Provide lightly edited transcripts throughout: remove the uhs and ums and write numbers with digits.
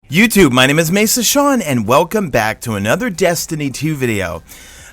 YouTube, my name is Mesa Sean, and welcome back to another Destiny 2 video.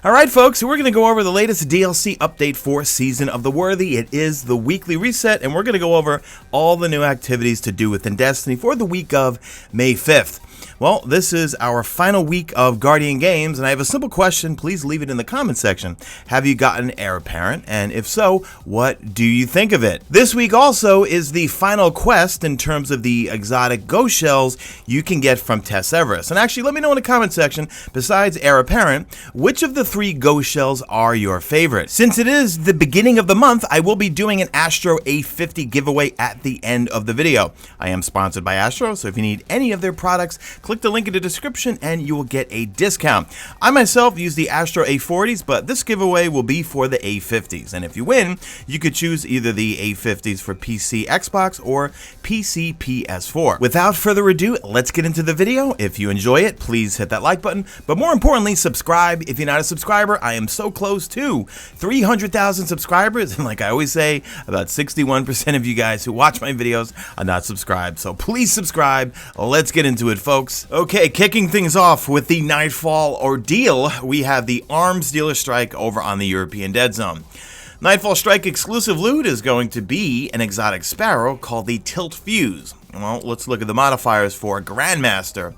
Alright folks, we're going to go over the latest DLC update for Season of the Worthy. It is the weekly reset, and we're going to go over all the new activities to do within Destiny for the week of May 5th. Well, this is our final week of Guardian Games, and I have a simple question. Please leave it in the comment section. Have you gotten Heir Apparent? And if so, what do you think of it? This week also is the final quest in terms of the exotic ghost shells you can get from Tess Everest. And actually, let me know in the comment section, besides Heir Apparent, which of the 3 ghost shells are your favorite? Since it is the beginning of the month, I will be doing an Astro A50 giveaway at the end of the video. I am sponsored by Astro, so if you need any of their products, click the link in the description and you will get a discount. I myself use the Astro A40s, but this giveaway will be for the A50s. And if you win, you could choose either the A50s for PC, Xbox, or PC, PS4. Without further ado, let's get into the video. If you enjoy it, please hit that like button. But more importantly, subscribe. If you're not a subscriber, I am so close to 300,000 subscribers. And like I always say, about 61% of you guys who watch my videos are not subscribed. So please subscribe. Let's get into it, folks. Okay, kicking things off with the Nightfall Ordeal, we have the Arms Dealer Strike over on the European Dead Zone. Nightfall Strike exclusive loot is going to be an exotic sparrow called the Tilt Fuse. Well, let's look at the modifiers for Grandmaster.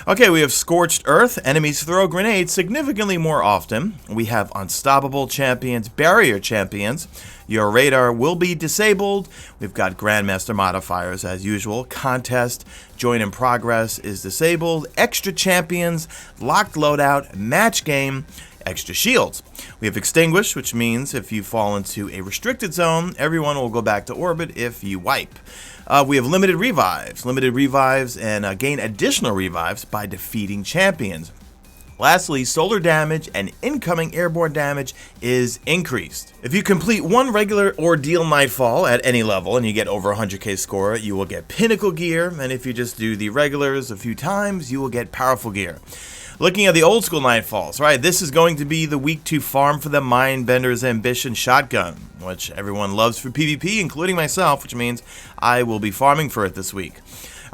Okay, we have Scorched Earth. Enemies throw grenades significantly more often. We have Unstoppable Champions, Barrier Champions. Your radar will be disabled. We've got Grandmaster modifiers as usual. Contest, Join in Progress is disabled. Extra Champions, Locked Loadout, Match Game, Extra Shields. We have Extinguish, which means if you fall into a restricted zone, everyone will go back to orbit if you wipe. We have Limited Revives, and gain additional revives by defeating champions. Lastly, solar damage and incoming airborne damage is increased. If you complete one regular Ordeal Nightfall at any level and you get over 100k score, you will get Pinnacle Gear, and if you just do the regulars a few times, you will get Powerful Gear. Looking at the old school Nightfalls, right, this is going to be the week to farm for the Mindbender's Ambition shotgun, which everyone loves for PvP, including myself, which means I will be farming for it this week.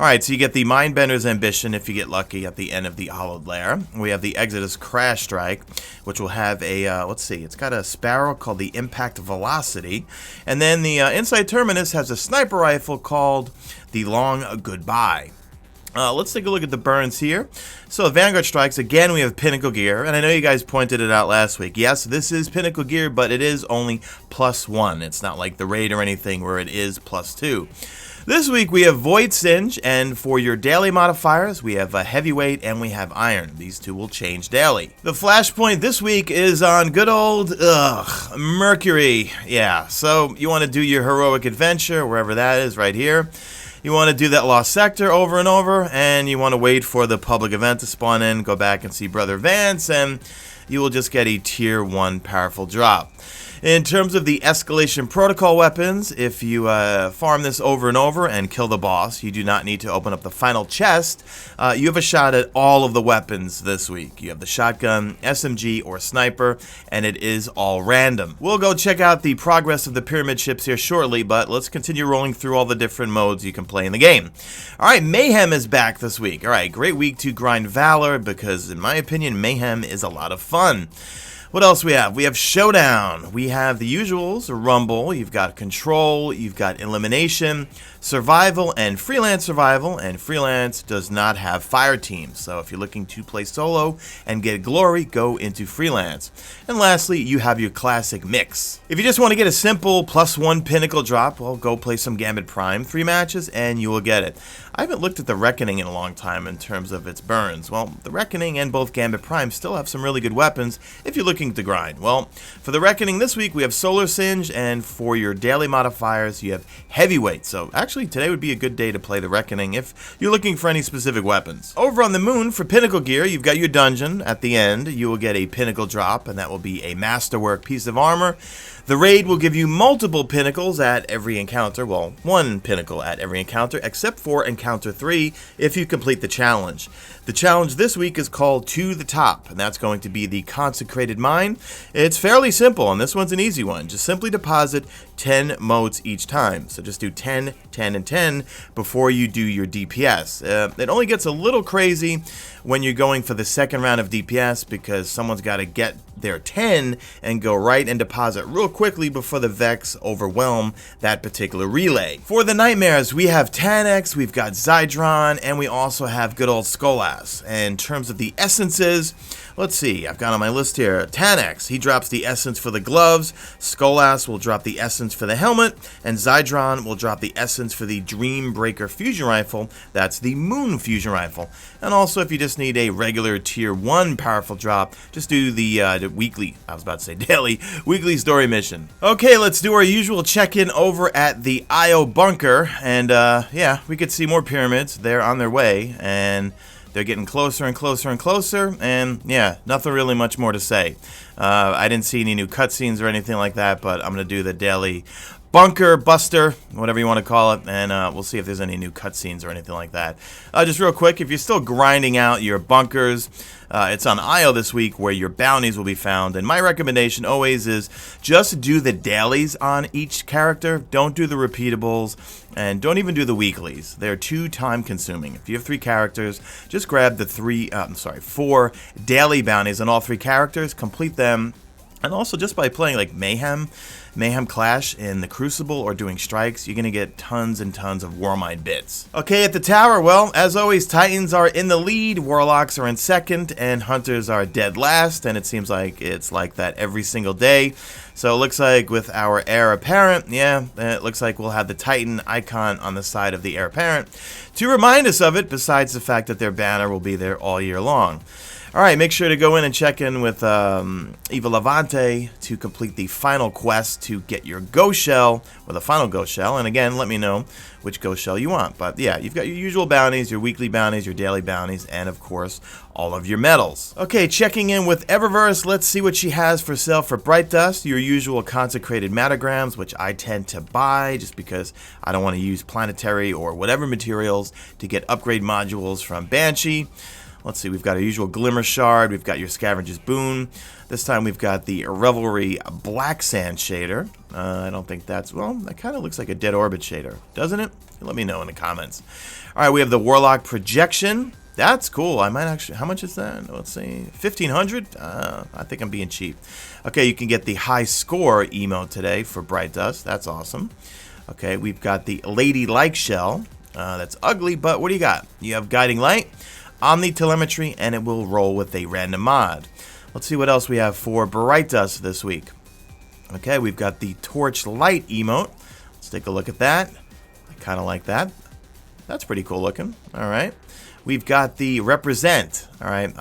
Alright, so you get the Mindbender's Ambition if you get lucky at the end of the Hollowed Lair. We have the Exodus Crash Strike, which will have a, let's see, it's got a sparrow called the Impact Velocity. And then the Inside Terminus has a sniper rifle called the Long Goodbye. Let's take a look at the burns here. So Vanguard Strikes, again we have Pinnacle Gear, and I know you guys pointed it out last week. Yes, this is Pinnacle Gear, but it is only +1. It's not like the Raid or anything where it is +2. This week we have Void Singe, and for your daily modifiers, we have a Heavyweight and we have Iron. These two will change daily. The flashpoint this week is on good old, Mercury. Yeah, so you want to do your heroic adventure, wherever that is, right here. You want to do that Lost Sector over and over, and you want to wait for the public event to spawn in, go back and see Brother Vance, and you will just get a tier 1 powerful drop. In terms of the escalation protocol weapons, if you farm this over and over and kill the boss, you do not need to open up the final chest. You have a shot at all of the weapons this week. You have the shotgun, SMG, or sniper, and it is all random. We'll go check out the progress of the pyramid ships here shortly, but let's continue rolling through all the different modes you can play in the game. Alright, Mayhem is back this week. Alright, great week to grind Valor because, in my opinion, Mayhem is a lot of fun. What else we have? We have Showdown. We have the usuals, Rumble, you've got Control, you've got Elimination, Survival, and Freelance Survival, and Freelance does not have fire teams, so if you're looking to play solo and get glory, go into Freelance. And lastly, you have your classic mix. If you just want to get a simple +1 Pinnacle drop, well, go play some Gambit Prime, 3 matches, and you will get it. I haven't looked at the Reckoning in a long time in terms of its burns. Well, the Reckoning and both Gambit Prime still have some really good weapons if you're looking to grind. Well, for the Reckoning this week, we have Solar Singe, and for your daily modifiers, you have Heavyweight. So actually, today would be a good day to play the Reckoning if you're looking for any specific weapons. Over on the Moon, for Pinnacle Gear, you've got your dungeon. At the end, you will get a Pinnacle drop, and that will be a Masterwork piece of armor. The raid will give you multiple pinnacles at every encounter, well, one pinnacle at every encounter, except for Encounter 3 if you complete the challenge. The challenge this week is called To the Top, and that's going to be the Consecrated Mine. It's fairly simple, and this one's an easy one. Just simply deposit 10 motes each time. So just do 10, 10, and 10 before you do your DPS. It only gets a little crazy when you're going for the second round of DPS because someone's got to get their 10 and go right and deposit real quickly before the Vex overwhelm that particular relay. For the Nightmares, we have Tannex, we've got Zydron, and we also have good old Skolass. And in terms of the essences, let's see, I've got on my list here, Tannex, he drops the essence for the gloves, Skolass will drop the essence for the helmet, and Zydron will drop the essence for the Dreambreaker fusion rifle, that's the Moon fusion rifle. And also if you just need a regular tier 1 powerful drop, just do the weekly, I was about to say daily, weekly story mission. Okay, let's do our usual check-in over at the IO bunker, and yeah, we could see more pyramids, they're on their way, and they're getting closer and closer and closer, and yeah, nothing really much more to say. I didn't see any new cutscenes or anything like that, but I'm going to do the daily bunker buster, whatever you want to call it, and we'll see if there's any new cutscenes or anything like that. Just real quick, if you're still grinding out your bunkers, it's on IO this week where your bounties will be found, and my recommendation always is just do the dailies on each character. Don't do the repeatables, and don't even do the weeklies. They're too time consuming. If you have 3 characters, just grab the 4 daily bounties on all 3 characters, complete them, and also just by playing like Mayhem Clash in the Crucible or doing strikes, you're going to get tons and tons of Warmind bits. Okay, at the tower, well, as always, Titans are in the lead, Warlocks are in second, and Hunters are dead last, and it seems like it's like that every single day. So it looks like with our Heir Apparent, yeah, it looks like we'll have the Titan icon on the side of the Heir Apparent to remind us of it, besides the fact that their banner will be there all year long. Alright, make sure to go in and check in with Eva Levante to complete the final quest to get your Ghost Shell, or the final Ghost Shell, and again, let me know which Ghost Shell you want. But yeah, you've got your usual bounties, your weekly bounties, your daily bounties, and of course, all of your medals. Okay, checking in with Eververse, let's see what she has for sale for Bright Dust, your usual consecrated matograms, which I tend to buy just because I don't want to use planetary or whatever materials to get upgrade modules from Banshee. Let's see, we've got our usual Glimmer Shard, we've got your Scavenger's Boon. This time we've got the RIVALRY BLACKSAND shader. I don't think that's, well, that kind of looks like a Dead Orbit shader, doesn't it? Let me know in the comments. Alright, we have the Warlock Projection. That's cool. I might actually, how much is that? Let's see, 1,500? I think I'm being cheap. Okay, you can get the High Score emote today for Bright Dust. That's awesome. Okay, we've got the Ladylike shell. That's ugly, but what do you got? You have Guiding Light, Omni Telemetry, and it will roll with a random mod. Let's see what else we have for Bright Dust this week. Okay, we've got the Torch Light emote. Let's take a look at that. I kind of like that. That's pretty cool looking. All right. We've got the Represent. All right.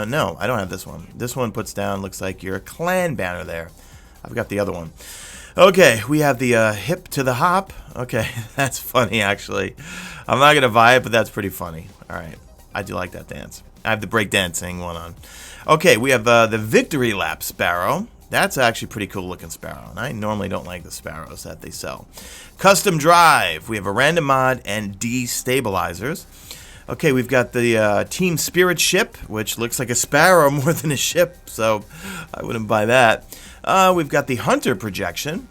No, I don't have this one. This one puts down, looks like your clan banner there. I've got the other one. Okay, we have the Hip to the Hop. Okay, that's funny actually. I'm not going to buy it, but that's pretty funny. All right. I do like that dance. I have the breakdancing one on. Okay, we have the Victory Lap Sparrow. That's actually pretty cool looking Sparrow, and I normally don't like the Sparrows that they sell. Custom Drive. We have a random mod and destabilizers. Okay, we've got the Team Spirit ship, which looks like a Sparrow more than a ship, so I wouldn't buy that. We've got the Hunter Projection.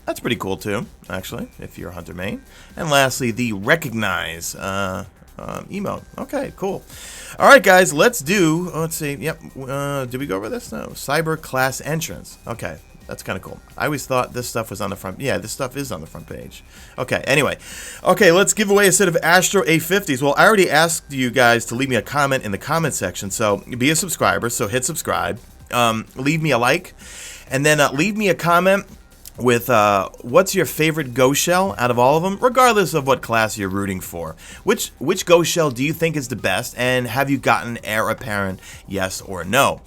That's pretty cool too, actually, if you're a Hunter main. And lastly, the Recognize emote. Okay, cool. All right, guys, let's see. Yep. Did we go over this? No. Cyber Class Entrance. Okay, that's kind of cool. I always thought this stuff was on the front. Yeah, this stuff is on the front page. Okay, anyway. Okay, let's give away a set of Astro A50s. Well, I already asked you guys to leave me a comment in the comment section, so be a subscriber, so hit subscribe. Leave me a like, and then leave me a comment with what's your favorite Ghost Shell out of all of them, regardless of what class you're rooting for. Which Ghost Shell do you think is the best, and have you gotten Heir Apparent, yes or no?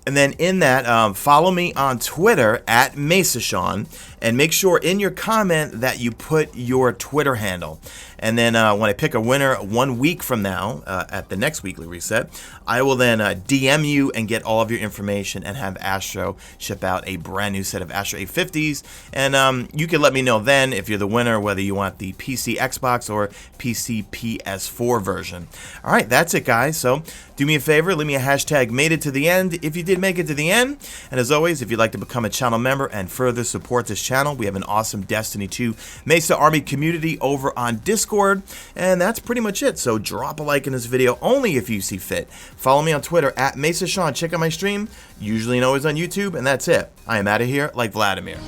And then in that, follow me on Twitter at Mesa Sean, And make sure in your comment that you put your Twitter handle. And then when I pick a winner 1 week from now, at the next weekly reset, I will then DM you and get all of your information and have Astro ship out a brand new set of Astro A50s. And you can let me know then if you're the winner, whether you want the PC Xbox or PC PS4 version. All right, that's it, guys. So do me a favor, leave me a hashtag made it to the end if you did make it to the end. And as always, if you'd like to become a channel member and further support this channel, we have an awesome Destiny 2 Mesa Army community over on Discord. And that's pretty much it. So drop a like in this video only if you see fit. Follow me on Twitter at Mesa Sean. Check out my stream, usually and always on YouTube. And that's it. I am out of here like Vladimir.